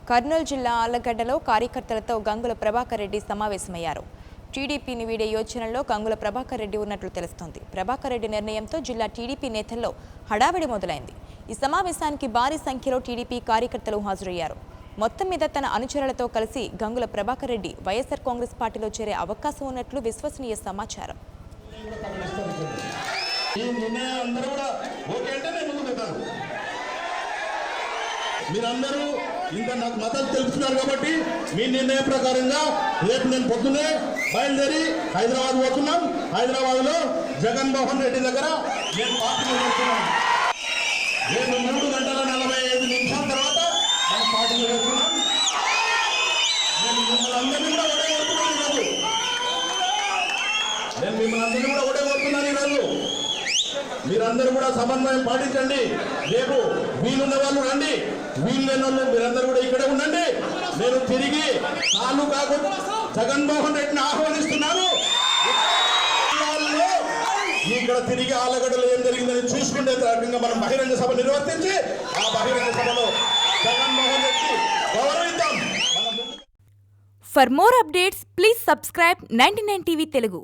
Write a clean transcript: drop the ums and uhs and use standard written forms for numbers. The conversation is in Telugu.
కర్నూలు జిల్లా ఆళ్లగడ్డలో కార్యకర్తలతో గంగుల ప్రభాకర్ రెడ్డి సమావేశమయ్యారు. టీడీపీని వీడే యోచనలో గంగుల ప్రభాకర్ రెడ్డి ఉన్నట్లు తెలుస్తోంది. ప్రభాకర్ రెడ్డి నిర్ణయంతో జిల్లా టీడీపీ నేతల్లో హడావిడి మొదలైంది. ఈ సమావేశానికి భారీ సంఖ్యలో టీడీపీ కార్యకర్తలు హాజరయ్యారు. మొత్తం మీద తన అనుచరులతో కలిసి గంగుల ప్రభాకర్ రెడ్డి వైఎస్ఆర్ కాంగ్రెస్ పార్టీలో చేరే అవకాశం ఉన్నట్లు విశ్వసనీయ సమాచారం. మీరందరూ ఇంకా నాకు మద్దతు తెలుపుతున్నారు కాబట్టి మీ నిర్ణయం ప్రకారంగా రేపు నేను పొద్దున్నే బయలుదేరి హైదరాబాద్ పోతున్నాం. హైదరాబాద్లో జగన్మోహన్ రెడ్డి దగ్గర నేను పార్టీ వెళ్తున్నాను. రేపు 3:45 తర్వాత నేను పార్టీలో వెళ్తున్నాం. నేను మిమ్మల్ని అందరినీ కూడా ఒకటే కోరుతున్నాను ఈరోజు. మీరందరూ కూడా సమన్వయం పాటించండి. రేపు వీలున్న వాళ్ళు రండి, వీలు లేని వాళ్ళు మీరందరూ కూడా ఇక్కడే ఉండండి. నేను తిరిగి తాలూకాకు జగన్మోహన్ రెడ్డిని ఆహ్వానిస్తున్నాను. ఇక్కడ తిరిగి ఆలగడ్డలో ఏం జరిగిందని చూసుకుంటే రకంగా మనం బహిరంగ సభ నిర్వర్తించి ఆ బహిరంగ సభలో Jaganmohan Reddy గౌరవిద్దాం. For more updates, please subscribe 99 TV Telugu.